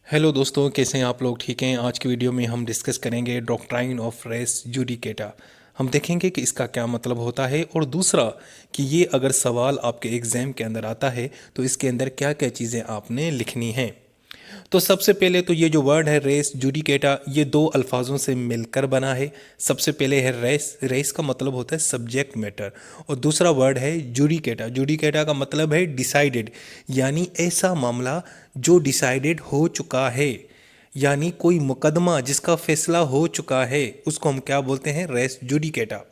Hello दोस्तों, कैसे हैं आप लोग? ठीक हैं। आज की वीडियो में हम डिस्कस करेंगे डॉक्ट्राइन ऑफ रेस जुडिकेटा। हम देखेंगे कि इसका क्या मतलब होता है और दूसरा कि ये अगर सवाल आपके एग्ज़ाम के अंदर आता है तो इसके अंदर क्या क्या चीज़ें आपने लिखनी हैं। तो सबसे पहले तो ये जो वर्ड है रेस जुडिकेटा, ये दो अल्फाजों से मिलकर बना है। सबसे पहले है रेस। रेस का मतलब होता है सब्जेक्ट मैटर, और दूसरा वर्ड है जुडिकेटा। जुडिकेटा का मतलब है डिसाइडेड, यानी ऐसा मामला जो डिसाइडेड हो चुका है, यानी कोई मुकदमा जिसका फैसला हो चुका है उसको हम क्या बोलते हैं? Res judicata.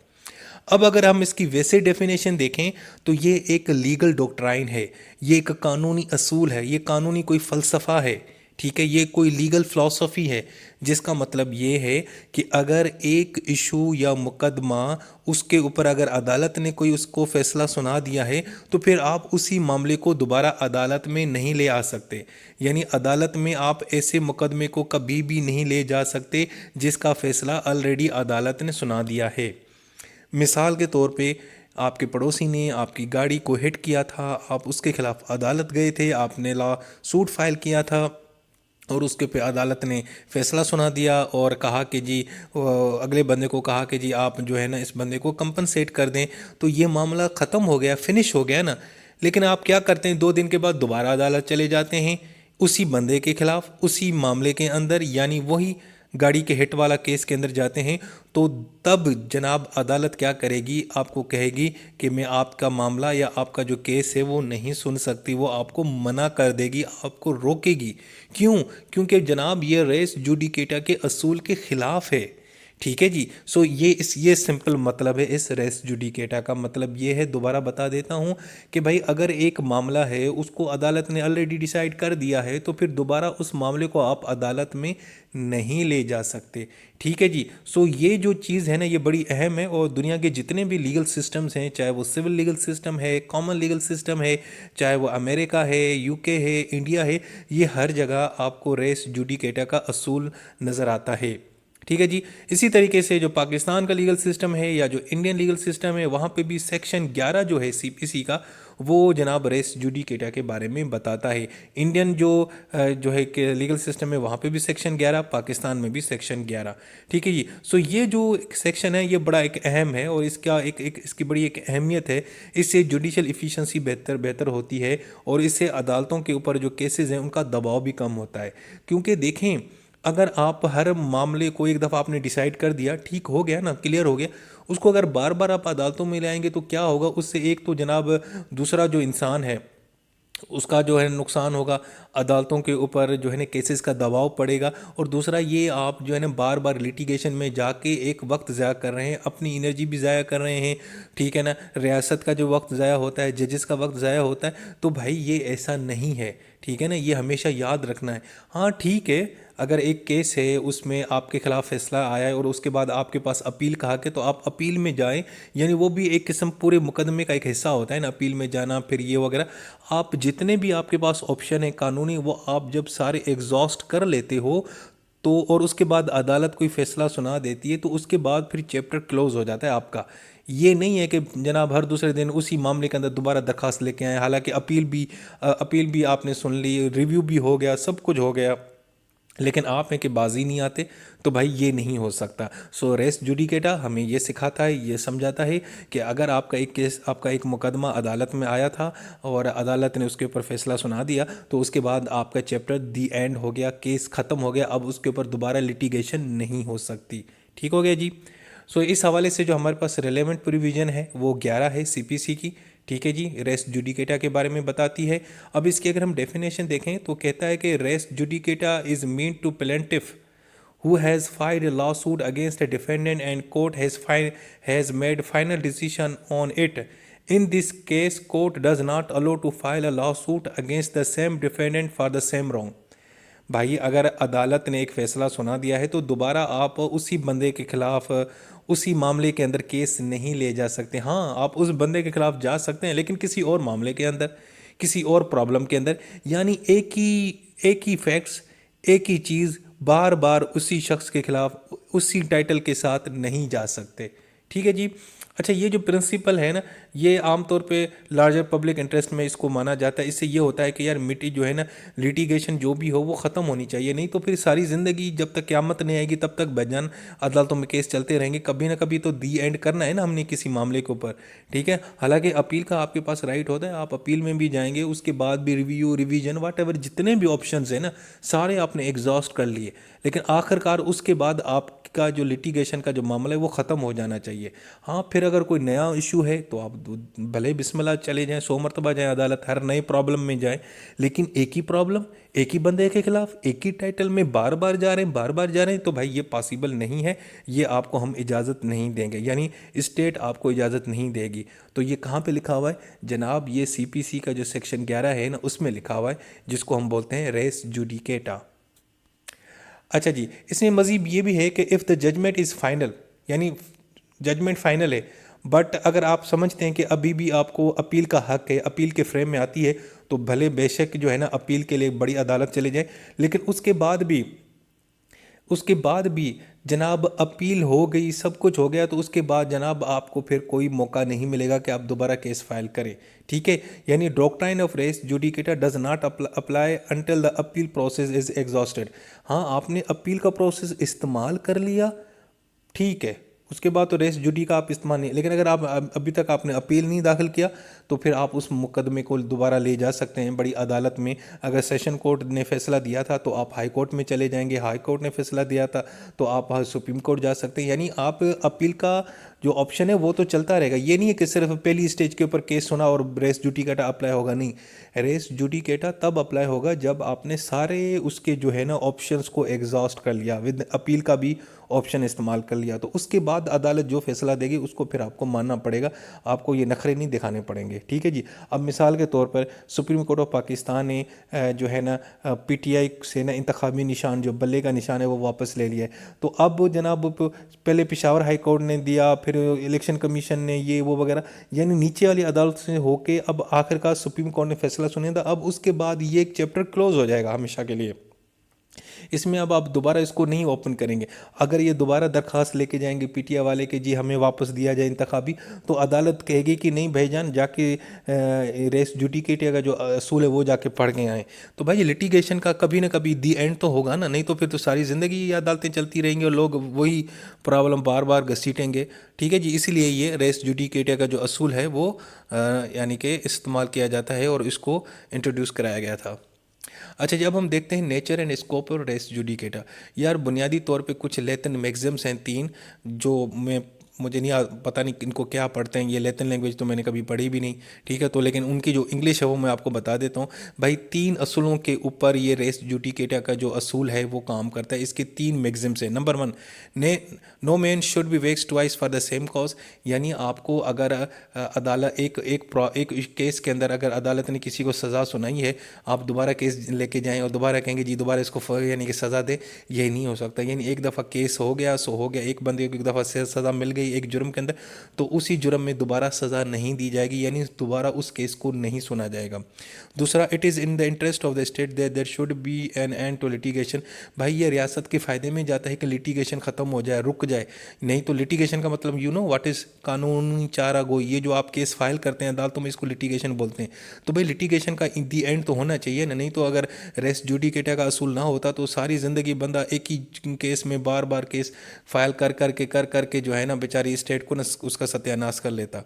अब अगर हम इसकी वैसे डेफिनेशन देखें तो ये एक लीगल डॉक्ट्राइन है, ये एक कानूनी असूल है, ये कानूनी कोई फ़लसफ़ा है। ठीक है, ये कोई लीगल फ़िलासफ़ी है, जिसका मतलब ये है कि अगर एक इशू या मुकदमा उसके ऊपर अगर अदालत ने कोई उसको फ़ैसला सुना दिया है तो फिर आप उसी मामले को दोबारा अदालत में नहीं ले आ सकते। यानी अदालत में आप ऐसे मुकदमे को कभी भी नहीं ले जा सकते जिसका फ़ैसला ऑलरेडी अदालत ने सुना दिया है। मिसाल के तौर पे आपके पड़ोसी ने आपकी गाड़ी को हिट किया था, आप उसके खिलाफ अदालत गए थे, आपने लॉ सूट फाइल किया था और उसके पे अदालत ने फैसला सुना दिया और कहा कि जी अगले बंदे को कहा कि जी आप जो है ना इस बंदे को कंपनसेट कर दें। तो ये मामला ख़त्म हो गया, फिनिश हो गया ना। लेकिन आप क्या करते हैं, 2 दिन के बाद दोबारा अदालत चले जाते हैं उसी बंदे के खिलाफ, उसी मामले के अंदर, यानी वही गाड़ी के हिट वाला केस के अंदर जाते हैं। तो तब जनाब अदालत क्या करेगी? आपको कहेगी कि मैं आपका मामला या आपका जो केस है वो नहीं सुन सकती, वो आपको मना कर देगी, आपको रोकेगी। क्यों? क्योंकि जनाब ये रेस जुडिकेटा के असूल के खिलाफ है। ठीक है जी। सो ये सिंपल मतलब है इस रेस जुडिकेटा का। मतलब ये है, दोबारा बता देता हूँ कि भाई अगर एक मामला है उसको अदालत ने ऑलरेडी डिसाइड कर दिया है तो फिर दोबारा उस मामले को आप अदालत में नहीं ले जा सकते। ठीक है जी। सो ये जो चीज़ है ना ये बड़ी अहम है, और दुनिया के जितने भी लीगल सिस्टम्स हैं, चाहे वो सिविल लीगल सिस्टम है, कॉमन लीगल सिस्टम है, चाहे वो अमेरिका है, यूके है, इंडिया है, ये हर जगह आपको रेस जुडिकेटा का असूल नज़र आता है। ठीक है जी। इसी तरीके से जो पाकिस्तान का लीगल सिस्टम है या जो इंडियन लीगल सिस्टम है, वहाँ पे भी सेक्शन 11 जो है सीपीसी का, वो जनाब रेस जुडिकेटा के बारे में बताता है। इंडियन जो है कि लीगल सिस्टम है वहाँ पे भी सेक्शन 11, पाकिस्तान में भी सेक्शन 11। ठीक है जी। सो ये जो सेक्शन है ये बड़ा एक अहम है, और इसका एक इसकी बड़ी एक अहमियत है। इससे जुडिशल इफ़िशेंसी बेहतर होती है, और इससे अदालतों के ऊपर जो केसेस हैं उनका दबाव भी कम होता है। क्योंकि देखें, अगर आप हर मामले को एक दफ़ा आपने डिसाइड कर दिया, ठीक हो गया ना, क्लियर हो गया, उसको अगर बार बार आप अदालतों में ले आएंगे तो क्या होगा? उससे एक तो जनाब दूसरा जो इंसान है उसका जो है नुकसान होगा, अदालतों के ऊपर जो है ना केसेस का दबाव पड़ेगा, और दूसरा ये आप जो है ना बार बार लिटिगेशन में जाके एक वक्त ज़ाया कर रहे हैं, अपनी एनर्जी भी ज़ाया कर रहे हैं। ठीक है ना, रियासत का जो वक्त ज़ाया होता है, जजेस का वक्त ज़ाया होता है। तो भाई ये ऐसा नहीं है। ठीक है ना, ये हमेशा याद रखना है। हाँ ठीक है, अगर एक केस है उसमें आपके खिलाफ फैसला आया है और उसके बाद आपके पास अपील कहा के, तो आप अपील में जाएं, यानी वो भी एक किस्म पूरे मुकदमे का एक हिस्सा होता है ना, अपील में जाना, फिर ये वगैरह। आप जितने भी आपके पास ऑप्शन है कानूनी, वो आप जब सारे एग्जॉस्ट कर लेते हो तो, और उसके बाद अदालत कोई फैसला सुना देती है, तो उसके बाद फिर चैप्टर क्लोज हो जाता है आपका। ये नहीं है कि जनाब हर दूसरे दिन उसी मामले के अंदर दोबारा दरखास्त लेके आए, हालांकि अपील भी आपने सुन ली, रिव्यू भी हो गया, सब कुछ हो गया, लेकिन आप हैं कि बाजी नहीं आते। तो भाई ये नहीं हो सकता। सो रेस जुडिकेटा हमें ये सिखाता है, ये समझाता है कि अगर आपका एक केस, आपका एक मुकदमा अदालत में आया था और अदालत ने उसके ऊपर फैसला सुना दिया, तो उसके बाद आपका चैप्टर दी एंड हो गया, केस ख़त्म हो गया, अब उसके ऊपर दोबारा लिटिगेशन नहीं हो सकती। ठीक हो गया जी। सो इस हवाले से जो हमारे पास रेलेवेंट प्रोविज़न है वो 11 है सीपीसी की। ठीक है जी, रेस जुडिकेटा के बारे में बताती है। अब इसकी अगर हम डेफिनेशन देखें तो कहता है कि res judicata is mean to plaintiff who has filed a lawsuit against a defendant and court has made final decision on it. In this case, court does not allow to file a lawsuit against the same defendant for the same wrong. भाई अगर अदालत ने एक फ़ैसला सुना दिया है तो दोबारा आप उसी बंदे के ख़िलाफ़ उसी मामले के अंदर केस नहीं ले जा सकते। हाँ, आप उस बंदे के ख़िलाफ़ जा सकते हैं, लेकिन किसी और मामले के अंदर, किसी और प्रॉब्लम के अंदर, यानी एक ही फैक्ट्स, एक ही चीज़ बार बार उसी शख्स के ख़िलाफ़ उसी टाइटल के साथ नहीं जा सकते। ठीक है जी। अच्छा, ये जो प्रिंसिपल है ना, ये आमतौर पे लार्जर पब्लिक इंटरेस्ट में इसको माना जाता है। इससे ये होता है कि यार मिट्टी जो है ना, लिटिगेशन जो भी हो वो ख़त्म होनी चाहिए, नहीं तो फिर सारी ज़िंदगी जब तक क़यामत नहीं आएगी तब तक बेजान अदालतों में केस चलते रहेंगे। कभी ना कभी तो दी एंड करना है ना हमने किसी मामले के ऊपर, ठीक है। हालांकि अपील का आपके पास राइट होता है, आप अपील में भी जाएंगे, उसके बाद भी रिव्यू रिवीजन वाट एवर जितने भी ऑप्शंस हैं ना, सारे आपने एग्जॉस्ट कर लिए, लेकिन आखिरकार उसके बाद आपका जो लिटिगेशन का जो मामला है वो ख़त्म हो जाना चाहिए। हाँ, फिर अगर कोई नया इशू है तो आप भले बिस्मिल्लाह चले जाएं, 100 मरतबा जाएं अदालत, हर नए प्रॉब्लम में जाएं, लेकिन एक ही प्रॉब्लम एक ही बंदे के खिलाफ एक ही टाइटल में बार बार जा रहे हैं, बार बार जा रहे हैं, तो भाई ये पॉसिबल नहीं है, ये आपको हम इजाज़त नहीं देंगे, यानी स्टेट आपको इजाज़त नहीं देगी। तो ये कहाँ पे लिखा हुआ है जनाब? ये सीपीसी का जो सेक्शन 11 है ना, उसमें लिखा हुआ है, जिसको हम बोलते हैं रेस जुडिकेटा। अच्छा जी, इसमें मज़ीद ये भी है कि if the judgement is final, यानी जजमेंट फाइनल है, बट अगर आप समझते हैं कि अभी भी आपको अपील का हक है, अपील के फ्रेम में आती है, तो भले बेशक जो है ना अपील के लिए बड़ी अदालत चले जाए, लेकिन उसके बाद भी जनाब अपील हो गई, सब कुछ हो गया, तो उसके बाद जनाब आपको फिर कोई मौका नहीं मिलेगा कि आप दोबारा केस फाइल करें, ठीक है। यानी doctrine of res judicata does not apply until the appeal process is exhausted. हाँ, आपने अपील का प्रोसेस इस्तेमाल कर लिया, ठीक है, उसके बाद तो रेस जुडी का आप इस्तेमाल नहीं, लेकिन अगर आप अभी तक आपने अपील नहीं दाखिल किया तो फिर आप उस मुकदमे को दोबारा ले जा सकते हैं बड़ी अदालत में। अगर सेशन कोर्ट ने फैसला दिया था तो आप हाई कोर्ट में चले जाएंगे, हाई कोर्ट ने फैसला दिया था तो आप सुप्रीम कोर्ट जा सकते हैं, यानी आप अपील का जो ऑप्शन है वो तो चलता रहेगा। ये नहीं है कि सिर्फ पहली स्टेज के ऊपर केस सुना और रेस जुडिकेटा अप्लाई होगा, नहीं, रेस जुडिकेटा तब अप्लाई होगा जब आपने सारे उसके जो है ना ऑप्शंस को एग्जॉस्ट कर लिया, विद अपील का भी ऑप्शन इस्तेमाल कर लिया, तो उसके बाद अदालत जो फैसला देगी उसको फिर आपको मानना पड़ेगा, आपको ये नखरे नहीं दिखाने पड़ेंगे, ठीक है जी। अब मिसाल के तौर पर सुप्रीम कोर्ट ऑफ पाकिस्तान ने जो है ना पीटीआई से ना इंतखाबी निशान, जो बल्ले का निशान है, वो वापस ले लिया है। तो अब जनाब पहले पेशावर हाई कोर्ट ने दिया, फिर इलेक्शन कमीशन ने ये वो वगैरह, यानी नीचे वाली अदालत से होके अब आखिरकार सुप्रीम कोर्ट ने फैसला सुना था। अब उसके बाद ये एक चैप्टर क्लोज हो जाएगा हमेशा के लिए, इसमें अब आप दोबारा इसको नहीं ओपन करेंगे। अगर ये दोबारा दरख्वास्त लेके जाएंगे पीटीआई वाले के जी हमें वापस दिया जाए इंतखाबी, तो अदालत कहेगी कि नहीं भाईजान, जाके रेस जुडिकेटिया का जो असूल है वो जाके पढ़ के आए। तो भाई लिटिगेशन का कभी ना कभी दी एंड तो होगा ना, नहीं तो फिर तो सारी ज़िंदगी ये अदालतें चलती रहेंगी और लोग वही प्रॉब्लम बार बार घसीटेंगे, ठीक है जी। इसीलिए ये रेस जुडिकेटिया का जो असूल है वो यानी कि इस्तेमाल किया जाता है और इसको इंट्रोड्यूस कराया गया था। अच्छा, जब हम देखते हैं नेचर एंड स्कोप और रेस जुडिकेटा, यार बुनियादी तौर पे कुछ लैटिन मैक्सिम्स हैं 3, जो मुझे नहीं पता नहीं इनको क्या पढ़ते हैं, ये लैटिन लैंग्वेज तो मैंने कभी पढ़ी भी नहीं, ठीक है। तो लेकिन उनकी जो इंग्लिश है वो मैं आपको बता देता हूँ भाई। 3 असूलों के ऊपर ये रेस जुडिकेटा का जो असूल है वो काम करता है। इसके 3 मैक्सिम्स हैं। नंबर 1, ने no man should be vex twice for the same cause, यानी आपको अगर अदालत एक केस के अंदर अगर अदालत ने किसी को सज़ा सुनाई है, आप दोबारा केस लेके जाएं और दोबारा कहेंगे जी दोबारा इसको यानी कि सज़ा दे, ये नहीं हो सकता। यानी एक दफ़ा केस हो गया सो हो गया, एक बंदे को एक दफ़ा से सज़ा मिल गई एक जुर्म के अंदर, तो उसी जुर्म में दोबारा सज़ा नहीं दी जाएगी, यानी दोबारा उस केस को नहीं सुना जाएगा। दूसरा, it is in the interest of the state that there should be an end to litigation, भाई ये रियासत के फ़ायदे में जाता है कि लिटिगेशन ख़त्म हो जाए, रुक जाए। नहीं तो लिटिगेशन का मतलब यू नो व्हाट इज़ कानूनी चारा गोई, ये जो आप केस फाइल करते हैं अदालतों में इसको लिटिगेशन बोलते हैं। तो भाई लिटिगेशन का दी एंड तो होना चाहिए ना, नहीं तो अगर रेस जुडिकेटा का असूल ना होता तो सारी ज़िंदगी बंदा एक ही केस में बार बार केस फाइल कर करके जो है ना बेचारी स्टेट को ना उसका सत्यानाश कर लेता।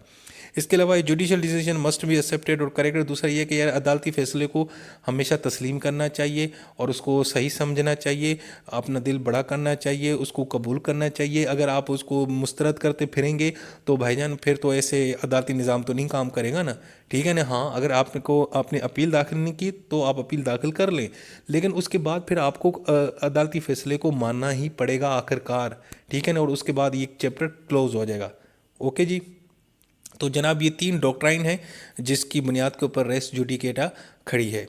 इसके अलावा judicial decision must be accepted और करेक्टेड। दूसरा ये कि यार अदालती फैसले को हमेशा तस्लीम करना चाहिए और उसको सही समझना चाहिए, अपना दिल बड़ा करना चाहिए, उसको कबूल करना चाहिए। अगर आप उसको मुस्तरद करते फिरेंगे तो भाईजान फिर तो ऐसे अदालती निज़ाम तो नहीं काम करेगा ना, ठीक है ना। हाँ, अगर आपने अपील दाखिल नहीं की तो आप अपील दाखिल कर लें, लेकिन उसके बाद फिर आपको अदालती फैसले को मानना ही पड़ेगा आखिरकार, ठीक है ना। और उसके बाद ये चैप्टर क्लोज हो जाएगा। ओके जी। तो जनाब ये 3 डॉक्ट्राइन है जिसकी बुनियाद के ऊपर रेस जुडिकेटा खड़ी है।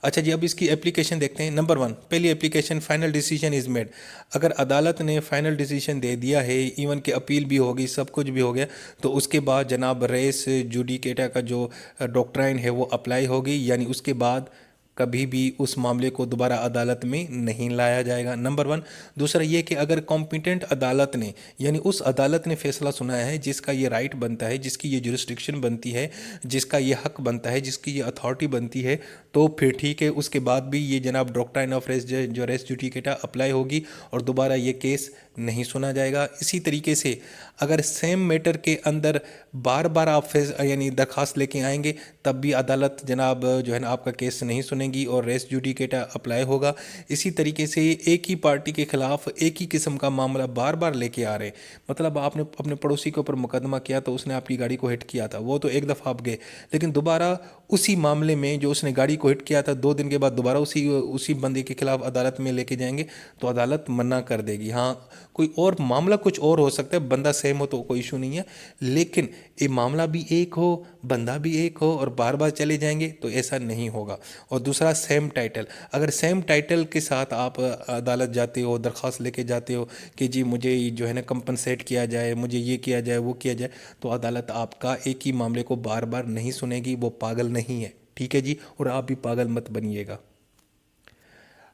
अच्छा जी, अब इसकी एप्लीकेशन देखते हैं। नंबर 1, पहली application, final decision is made. अगर अदालत ने फाइनल डिसीजन दे दिया है, इवन कि अपील भी होगी, सब कुछ भी हो गया, तो उसके बाद जनाब रेस जुडिकेटा का जो डॉक्ट्राइन है वो अप्लाई होगी, यानी उसके बाद कभी भी उस मामले को दोबारा अदालत में नहीं लाया जाएगा, नंबर वन। दूसरा ये कि अगर कॉम्पिटेंट अदालत ने, यानी उस अदालत ने फैसला सुनाया है जिसका ये राइट बनता है, जिसकी ये जुरिस्डिक्शन बनती है, जिसका ये हक बनता है, जिसकी ये अथॉरिटी बनती है, तो फिर ठीक है, उसके बाद भी ये जनाब डॉक्ट्राइन ऑफ रेस जो रेस जुडिकेटा अप्लाई होगी और दोबारा ये केस नहीं सुना जाएगा। इसी तरीके से अगर सेम मैटर के अंदर बार बार आप यानी दरख्वास्त लेके आएंगे तब भी अदालत जनाब जो है ना आपका केस नहीं सुनेगी और रेस जुडिकेटा अप्लाई होगा। इसी तरीके से एक ही पार्टी के खिलाफ एक ही किस्म का मामला बार बार लेके आ रहे, मतलब आपने अपने पड़ोसी के ऊपर मुकदमा किया तो उसने आपकी गाड़ी को हिट किया था, वो तो एक दफ़ा आप गए, लेकिन दोबारा उसी मामले में जो उसने गाड़ी को हिट किया था 2 दिन के बाद दोबारा उसी बंदे के खिलाफ अदालत में लेके जाएंगे तो अदालत मना कर देगी। हाँ, कोई और मामला कुछ और हो सकता है, बंदा सेम हो तो कोई इशू नहीं है, लेकिन ये मामला भी एक हो, बंदा भी एक हो और बार बार चले जाएंगे तो ऐसा नहीं होगा। और दूसरा सेम टाइटल, अगर सेम टाइटल के साथ आप अदालत जाते हो, दरख्वास्त लेके जाते हो कि जी मुझे जो है ना कंपनसेट किया जाए, मुझे ये किया जाए, वो किया जाए, तो अदालत आपका एक ही मामले को बार बार नहीं सुनेगी, वो पागल नहीं है, ठीक है जी, और आप भी पागल मत बनिएगा।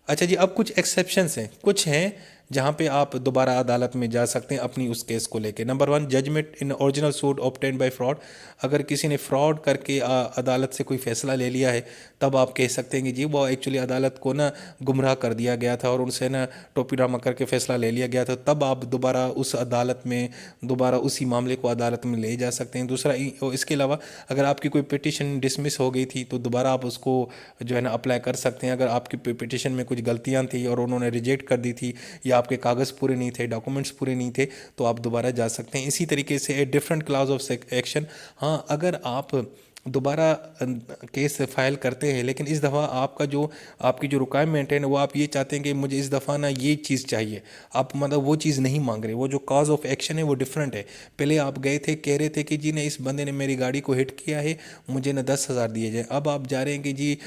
अच्छा जी, अब कुछ एक्सेप्शंस हैं, कुछ हैं जहाँ पे आप दोबारा अदालत में जा सकते हैं अपनी उस केस को लेके। Number one, judgement in original suit obtained by fraud. अगर किसी ने फ्रॉड करके अदालत से कोई फ़ैसला ले लिया है तब आप कह सकते हैं कि जी वो एक्चुअली अदालत को ना गुमराह कर दिया गया था और उनसे ना टोपी ड्रामा करके फ़ैसला ले लिया गया था, तब आप दोबारा उस अदालत में दोबारा उसी मामले को अदालत में ले जा सकते हैं। दूसरा, इसके अलावा अगर आपकी कोई पिटिशन डिसमिस हो गई थी तो दोबारा आप उसको जो है ना अप्लाई कर सकते हैं। अगर आपकी पिटिशन में कुछ गलतियाँ थी और उन्होंने रिजेक्ट कर दी थी या आपके कागज़ पूरे नहीं थे, डॉक्यूमेंट्स पूरे नहीं थे, तो आप दोबारा जा सकते हैं। इसी तरीके से a different class of action, हाँ अगर आप दोबारा केस फाइल करते हैं लेकिन इस दफ़ा आपकी जो रिक्वायरमेंट है ना वो आप ये चाहते हैं कि मुझे इस दफ़ा ना ये चीज़ चाहिए, आप मतलब वो चीज़ नहीं मांग रहे, वो जो कॉज ऑफ एक्शन है वो डिफरेंट है। पहले आप गए थे कह रहे थे कि जी ने इस बंदे ने मेरी गाड़ी को हिट किया है, मुझे ना 10,000 दिए जाए, अब आप जा रहे हैं कि जी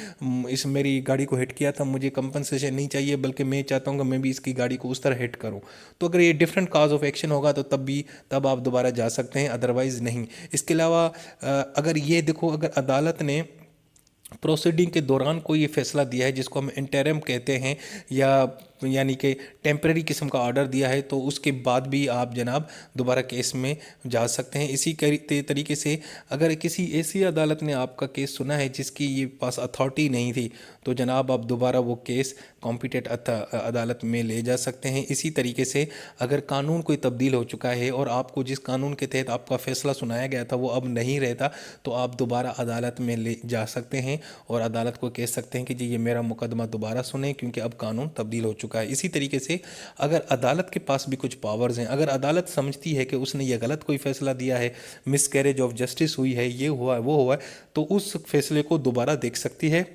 इस मेरी गाड़ी को हिट किया था, मुझे कंपनसेशन नहीं चाहिए बल्कि मैं चाहता हूँ कि मैं भी इसकी गाड़ी को उस तरह हिट करूँ। तो अगर ये डिफरेंट कॉज ऑफ एक्शन होगा तो तब आप दोबारा जा सकते हैं, अदरवाइज़ नहीं। इसके अलावा अगर ये देखो, अगर अदालत ने प्रोसीडिंग के दौरान कोई ये फैसला दिया है जिसको हम इंटरिम कहते हैं, या यानी कि टेम्परेरी किस्म का ऑर्डर दिया है, तो उसके बाद भी आप जनाब दोबारा केस में जा सकते हैं। इसी तरीके से अगर किसी ऐसी अदालत ने आपका केस सुना है जिसकी ये पास अथॉरिटी नहीं थी तो जनाब आप दोबारा वो केस कॉम्पिटेंट अदालत में ले जा सकते हैं। इसी तरीके से अगर कानून कोई तब्दील हो चुका है और आपको जिस कानून के तहत आपका फैसला सुनाया गया था वो अब नहीं रहता तो आप दोबारा अदालत में ले जा सकते हैं और अदालत को कह सकते हैं कि जी ये मेरा मुकदमा दोबारा सुने क्योंकि अब कानून तब्दील हो चुका है। इसी तरीके से अगर अदालत के पास भी कुछ पावर्स हैं, अगर अदालत समझती है कि उसने ये गलत कोई फैसला दिया है, मिसकैरेज ऑफ जस्टिस हुई है, ये हुआ है, वो हुआ है, तो उस फैसले को दोबारा देख सकती है,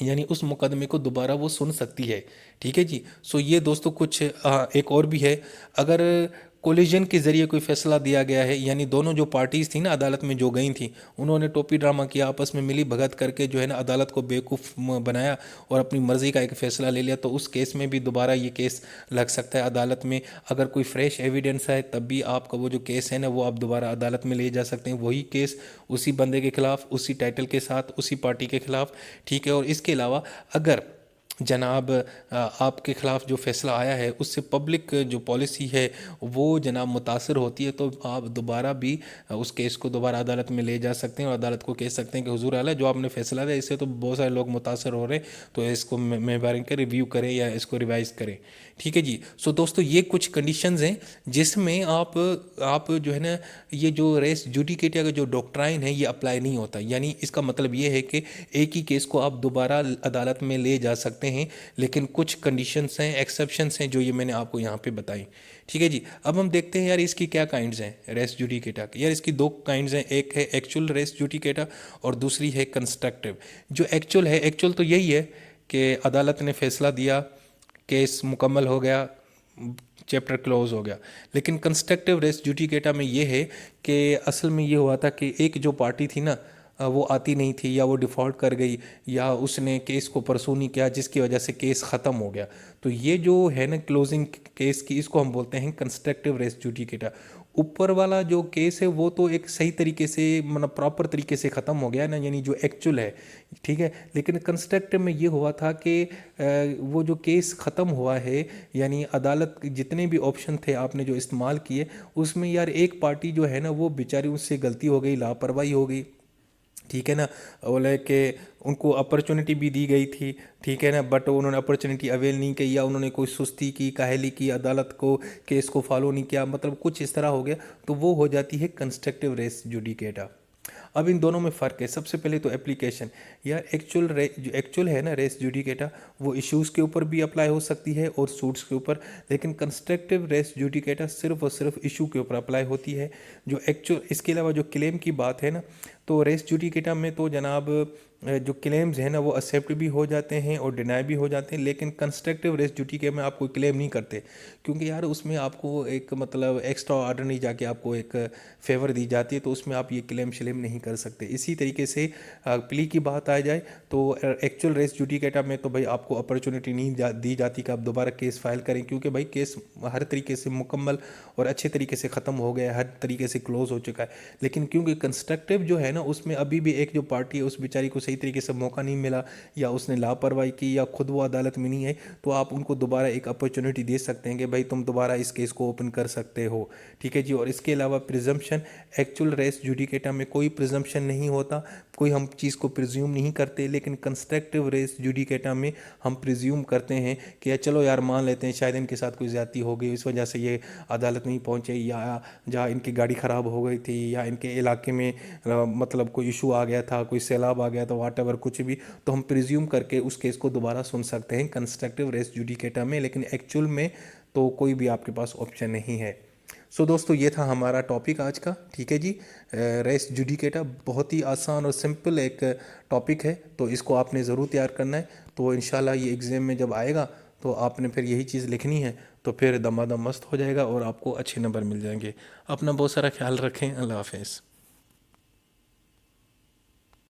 यानी उस मुकदमे को दोबारा वो सुन सकती है। ठीक है जी। सो ये दोस्तों कुछ एक और भी है, अगर कोलिजन के ज़रिए कोई फैसला दिया गया है, यानी दोनों जो पार्टीज़ थी ना अदालत में जो गई थी उन्होंने टोपी ड्रामा किया, आपस में मिली भगत करके जो है ना अदालत को बेवकूफ़ बनाया और अपनी मर्ज़ी का एक फ़ैसला ले लिया, तो उस केस में भी दोबारा ये केस लग सकता है अदालत में। अगर कोई फ्रेश एविडेंस है तब भी आपका वो जो केस है ना वो आप दोबारा अदालत में ले जा सकते हैं, वही केस उसी बंदे के ख़िलाफ़, उसी टाइटल के साथ, उसी पार्टी के ख़िलाफ़। ठीक है। और इसके अलावा अगर जनाब आपके ख़िलाफ़ जो फ़ैसला आया है उससे पब्लिक जो पॉलिसी है वो जनाब मुतासर होती है तो आप दोबारा भी उस केस को दोबारा अदालत में ले जा सकते हैं और अदालत को कह सकते हैं कि हुजूर आला जो आपने फ़ैसला दिया इससे तो बहुत सारे लोग मुतासर हो रहे हैं, तो इसको मेहरबानी कर रिव्यू करें या इसको रिवाइज़ करें। ठीक है जी। सो दोस्तों ये कुछ कंडीशंस हैं जिसमें आप जो है ना ये जो रेस जुडिकेटिया का जो डॉक्ट्राइन है ये अप्लाई नहीं होता, यानी इसका मतलब ये है कि एक ही केस को आप दोबारा अदालत में ले जा सकते हैं, लेकिन कुछ कंडीशंस हैं, एक्सेप्शंस हैं जो ये मैंने आपको यहाँ पे बताई। ठीक है जी। अब हम देखते हैं यार इसकी क्या काइंड्स हैं रेस जुडिकेटा की। यार इसकी दो काइंड्स हैं, एक है एक्चुअल रेस जुडिकेटा और दूसरी है कंस्ट्रक्टिव। जो एक्चुअल है, एक्चुअल तो यही है कि अदालत ने फैसला दिया, केस मुकम्मल हो गया, चैप्टर क्लोज हो गया। लेकिन कंस्ट्रक्टिव रेस जुडिकेटा में ये है कि असल में ये हुआ था कि एक जो पार्टी थी ना वो आती नहीं थी या वो डिफ़ॉल्ट कर गई या उसने केस को परसू नहीं किया जिसकी वजह से केस ख़त्म हो गया। तो ये जो है ना क्लोजिंग केस की, इसको हम बोलते हैं कंस्ट्रक्टिव रेस जुडिकेटा। ऊपर वाला जो केस है वो तो एक सही तरीके से मतलब प्रॉपर तरीके से ख़त्म हो गया ना, यानी जो एक्चुअल है, ठीक है। लेकिन कंस्ट्रक्टिव में ये हुआ था कि वो जो केस ख़त्म हुआ है, यानी अदालत के जितने भी ऑप्शन थे आपने जो इस्तेमाल किए, उसमें यार एक पार्टी जो है ना वो बेचारी, उससे गलती हो गई, लापरवाही हो गई, ठीक है ना। बोले कि उनको अपॉर्चुनिटी भी दी गई थी, ठीक है ना, बट उन्होंने अपॉर्चुनिटी अवेल नहीं की, या उन्होंने कोई सुस्ती की, काहली की, अदालत को केस को फॉलो नहीं किया, मतलब कुछ इस तरह हो गया, तो वो हो जाती है कंस्ट्रक्टिव रेस जुडिकेटा। अब इन दोनों में फ़र्क है। सबसे पहले तो एप्लीकेशन, यार जो एक्चुअल है ना रेस जुडिकेटा, वो इश्यूज़ के ऊपर भी अप्लाई हो सकती है और सूट्स के ऊपर, लेकिन कंस्ट्रक्टिव रेस जुडिकेटा सिर्फ और सिर्फ इशू के ऊपर अप्लाई होती है। जो एक्चुअल, इसके अलावा जो क्लेम की बात है ना, तो रेस जुडिकेटा में तो जनाब जो क्लेम्स हैं ना वो एक्सेप्ट भी हो जाते हैं और डिनाई भी हो जाते हैं, लेकिन कंस्ट्रक्टिव रेस जुडिकेटा में आप कोई क्लेम नहीं करते, क्योंकि यार उसमें आपको एक मतलब एक्स्ट्रा ऑर्डर नहीं जाके आपको एक फेवर दी जाती है, तो उसमें आप ये क्लेम शिलेम नहीं कर सकते। इसी तरीके से प्ली की बात आ जाए तो एक्चुअल रेस जुडिकेटा में तो भाई आपको अपॉर्चुनिटी नहीं दी जाती कि आप दोबारा केस फाइल करें, क्योंकि भाई केस हर तरीके से मुकम्मल और अच्छे तरीके से ख़त्म हो गया है, हर तरीके से क्लोज हो चुका है। लेकिन क्योंकि कंस्ट्रक्टिव जो है ना उसमें अभी भी एक जो पार्टी है उस बेचारी को सही तरीके से मौका नहीं मिला, या उसने लापरवाही की, या खुद वो अदालत में नहीं है, तो आप उनको दोबारा एक अपॉर्चुनिटी दे सकते हैं कि भाई तुम दोबारा इस केस को ओपन कर सकते हो, ठीक है जी। और इसके अलावा प्रिजम्पशन, एक्चुअल रेस जुडिकेटा में कोई प्रिजम्पशन नहीं होता, कोई हम चीज़ को प्रिज्यूम नहीं करते, लेकिन कंस्ट्रक्टिव रेस जुडिकेटा में हम प्रिज्यूम करते हैं कि चलो यार मान लेते हैं शायद इनके साथ कोई ज़्यादती हो गई, इस वजह से ये अदालत नहीं पहुंचे, या जहाँ इनकी गाड़ी ख़राब हो गई थी, या इनके इलाके में मतलब कोई इशू आ गया था, कोई सैलाब आ गया था, वाट एवर कुछ भी, तो हम प्रिज्यूम करके उस केस को दोबारा सुन सकते हैं कंस्ट्रक्टिव रेस जुडिकेटा में। लेकिन एक्चुअल में तो कोई भी आपके पास ऑप्शन नहीं है। सो दोस्तों ये था हमारा टॉपिक आज का, ठीक है जी। रेस जुडिकेटा बहुत ही आसान और सिंपल एक टॉपिक है, तो इसको आपने ज़रूर तैयार करना है। तो इंशाल्लाह ये एग्ज़ाम में जब आएगा तो आपने फिर यही चीज़ लिखनी है, तो फिर दमादम मस्त हो जाएगा और आपको अच्छे नंबर मिल जाएंगे। अपना बहुत सारा ख्याल रखें। अल्लाह हाफ़िज़।